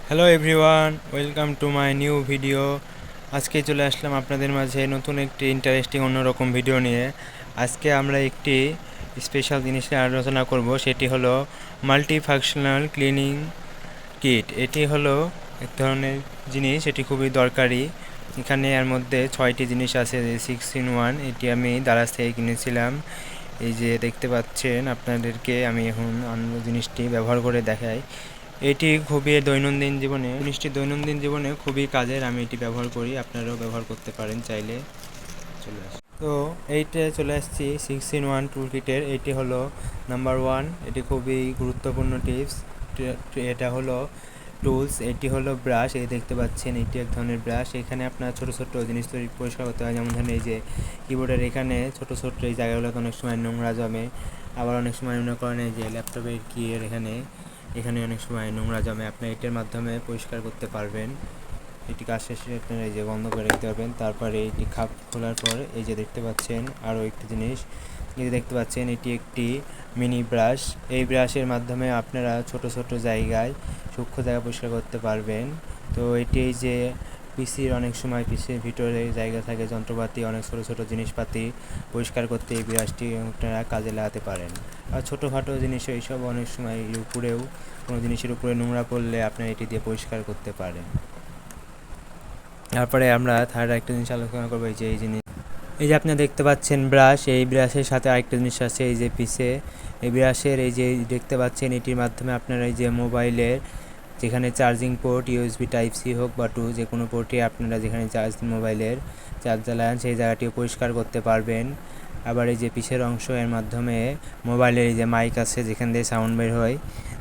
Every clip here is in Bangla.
Hello everyone, welcome to my new video. আজকে চলে আসলাম আপনাদের মাঝে নতুন একটি ইন্টারেস্টিং অন্যরকম ভিডিও নিয়ে। আজকে আমরা একটি স্পেশাল জিনিস নিয়ে আলোচনা করব, সেটি হলো মাল্টিফাংশনাল ক্লিনিং কিট। এটি হলো এক ধরনের জিনিস, এটি খুবই দরকারি। এখানে এর মধ্যে 6টি জিনিস আছে, 6 in 1। এটি আমি দারাজ থেকে কিনেছিলাম। এই যে দেখতে পাচ্ছেন, আপনাদেরকে আমি এখন অন্য জিনিসটি ব্যবহার করে দেখাই। এটি খুবই দৈনন্দিন জীবনে খুবই কাজের। আমি এটি ব্যবহার করি, আপনারাও ব্যবহার করতে পারেন চাইলে। চলে আসি, তো এইটা চলে আসছি 6 in 1 টুল কিটের। এটি হলো নাম্বার 1। এটি খুবই গুরুত্বপূর্ণ টিপস। এটা হলো টুলস, এটি হলো ব্রাশ। এই দেখতে পাচ্ছেন, এটি এক ধরনের ব্রাশ। এখানে আপনার ছোটো ছোটো জিনিস তৈরি পরিষ্কার করতে হয়, যেমন ধরেন এই যে কিবোর্ডের এখানে ছোটো ছোটো এই জায়গাগুলোতে অনেক সময় নোংরা জমে। আবার অনেক সময় মনে করেন এই যে ল্যাপটপের কিয়ের এখানে অনেক সময় নোংরা জমে। আপনি এটার মাধ্যমে পরিষ্কার করতে পারবেন। এটি কাজ শেষে আপনারা এই যে বন্ধ করে রাখতে পারবেন। তারপরে এটি খাপ খোলার পর এই যে দেখতে পাচ্ছেন আরও একটি জিনিস, এই যে দেখতে পাচ্ছেন এটি একটি মিনি ব্রাশ। এই ব্রাশের মাধ্যমে আপনারা ছোট ছোট জায়গায় সূক্ষ্ম জায়গা পরিষ্কার করতে পারবেন। তো এটি এই যে অনেক সময় পিসির ভিতরে জায়গা থাকে, যন্ত্রপাতি, অনেক ছোটো ছোটো জিনিসপাতি পরিষ্কার করতে এই ব্রাশটি আপনারা কাজে লাগাতে পারেন। আর ছোটোখাটো জিনিস এইসব অনেক সময় উপরেও কোনো জিনিসের উপরে নোংরা পড়লে আপনারা এটি দিয়ে পরিষ্কার করতে পারেন। তারপরে আমরা থার্ড একটা জিনিস আলোচনা করবো, এই যে এই যে আপনারা দেখতে পাচ্ছেন ব্রাশ। এই ব্রাশের সাথে আরেকটা জিনিস আছে, এই যে পিছে এই ব্রাশের এই যে দেখতে পাচ্ছেন, এটির মাধ্যমে আপনারা এই যে মোবাইলের যেখানে charging port USB type C হোক বা টু, যে কোনো পোর্টে আপনারা যেখানে মোবাইলের চার্জ জ্বালান সেই জায়গাটিও পরিষ্কার করতে পারবেন। আবার এই যে পিছের অংশ, এর মাধ্যমে মোবাইলের এই যে মাইক আছে যেখান দিয়ে সাউন্ড বের হয়,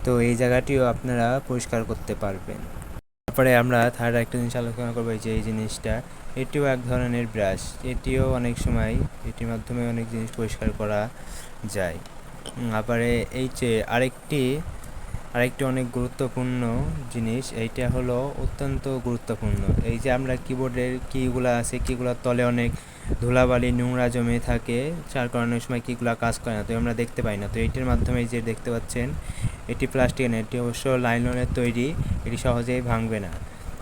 তো এই জায়গাটিও আপনারা পরিষ্কার করতে পারবেন। তারপরে আমরা থার্ড একটা জিনিস আলোচনা করবো, এই যে এই জিনিসটা, এটিও এক ধরনের ব্রাশ। এটিও অনেক সময় এটির মাধ্যমে অনেক জিনিস পরিষ্কার করা যায়। তারপরে এই যে আরেকটি অনেক গুরুত্বপূর্ণ জিনিস, এইটা হলো অত্যন্ত গুরুত্বপূর্ণ। এই যে আমরা কিবোর্ডের কিগুলো আছে, কিগুলোর তলে অনেক ধুলাবালি নোংরা জমে থাকে, যার কারণে অনেক সময় কিগুলো কাজ করে না, তো আমরা দেখতে পাই না। তো এইটির মাধ্যমে এই যে দেখতে পাচ্ছেন, এটি প্লাস্টিকের না, এটি অবশ্য লাইলনের তৈরি, এটি সহজেই ভাঙবে না।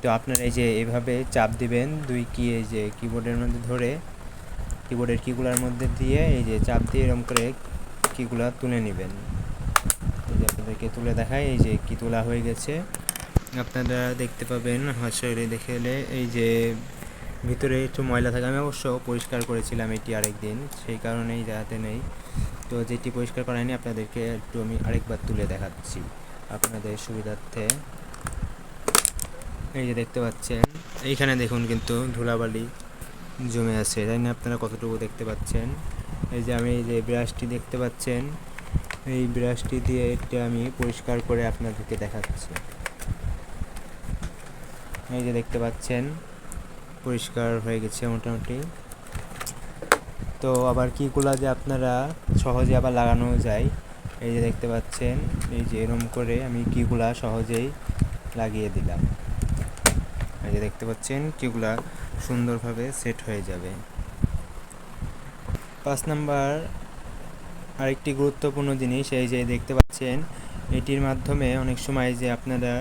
তো আপনারা এই যে এভাবে চাপ দিবেন দুই কি, এই যে কিবোর্ডের মধ্যে ধরে, কিবোর্ডের কিগুলোর মধ্যে দিয়ে এই যে চাপ দিয়ে এরকম করে কিগুলা তুলে নেবেন। এই যে আপনাদেরকে তুলে দেখায়, এই যে কি তোলা হয়ে গেছে, আপনারা দেখতে পাবেন হাসরে দেখে এলে। এই যে ভিতরে একটু ময়লা থাকে, আমি অবশ্য পরিষ্কার করেছিলাম এটি আরেকদিন, সেই কারণেই যাতে নেই। তো যেটি পরিষ্কার করা হয়নি আপনাদেরকে একটু আমি আরেকবার তুলে দেখাচ্ছি আপনাদের সুবিধার্থে। এই যে দেখতে পাচ্ছেন, এইখানে দেখুন কিন্তু ধুলাবালি জমে আছে, তাই না? আপনারা কতটুকু দেখতে পাচ্ছেন? এই যে আমি এই যে ব্রাশটি দেখতে পাচ্ছেন, এই ব্রাশটি দিয়ে এটা আমি পরিষ্কার করে আপনাদেরকে দেখাচ্ছি। এই যে দেখতে পাচ্ছেন পরিষ্কার হয়ে গেছে মোটামুটি। তো আবার কিগুলা যে আপনারা সহজে আবার লাগানো যায়, এই যে দেখতে পাচ্ছেন, এই যে এরকম করে আমি কিগুলা সহজেই লাগিয়ে দিলাম। এই যে দেখতে পাচ্ছেন কিগুলা সুন্দরভাবে সেট হয়ে যাবে। 5 নাম্বার আরেকটি গুরুত্বপূর্ণ জিনিস, এই যে দেখতে পাচ্ছেন, এটির মাধ্যমে অনেক সময় যে আপনারা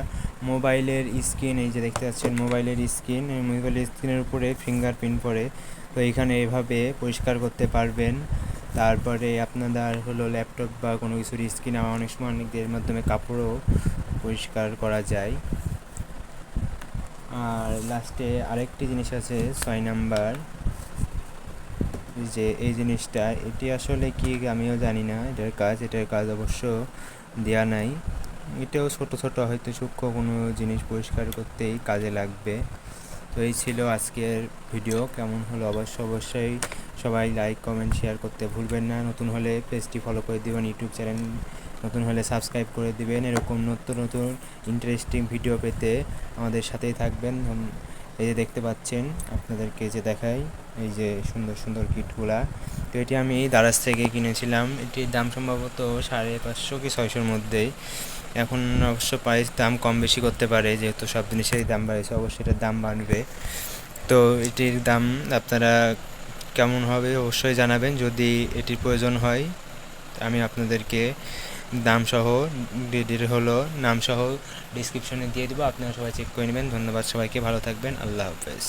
মোবাইলের স্ক্রিন, এই যে দেখতে পাচ্ছেন মোবাইলের স্ক্রিনের উপরে ফিঙ্গারপ্রিন্ট পড়ে, তো এখানে এভাবে পরিষ্কার করতে পারবেন। তারপরে আপনাদের হলো ল্যাপটপ বা কোনো কিছুর স্ক্রিন অনেক সময় অনেকদের মাধ্যমে কাপড়ও পরিষ্কার করা যায়। আর লাস্টে আরেকটি জিনিস আছে 6 নাম্বার, যে এই জিনিসটা, এটি আসলে কি আমিও জানি না এটার কাজ অবশ্য দেয়া নাই। এটাও ছোট ছোট হয়তো সূক্ষ্ম কোনো জিনিস পরিষ্কার করতেই কাজে লাগবে। তো এই ছিল আজকের ভিডিও। কেমন হলো অবশ্যই সবাই লাইক কমেন্ট শেয়ার করতে ভুলবেন না। নতুন হলে পেজটি ফলো করে দেবেন, ইউটিউব চ্যানেল নতুন হলে সাবস্ক্রাইব করে দিবেন। এরকম নতুন নতুন ইন্টারেস্টিং ভিডিও পেতে আমাদের সাথেই থাকবেন। এই যে দেখতে পাচ্ছেন, আপনাদেরকে যে দেখাই, এই যে সুন্দর সুন্দর কিটগুলা, তো এটি আমি দারাজ থেকে কিনেছিলাম। এটির দাম সম্ভবত 550 কি 600-র মধ্যেই। এখন অবশ্য প্রাইস দাম কম বেশি করতে পারে, যেহেতু সব জিনিসেরই দাম বাড়ছে, অবশ্যই এটার দাম বাড়বে। তো এটির দাম আপনারা কেমন হবে অবশ্যই জানাবেন। যদি এটির প্রয়োজন হয় আমি আপনাদেরকে দামসহ হলো নামসহ ডিসক্রিপশনে দিয়ে দেবো, আপনারা সবাই চেক করে নেবেন। ধন্যবাদ সবাইকে, ভালো থাকবেন, আল্লাহ হাফেজ।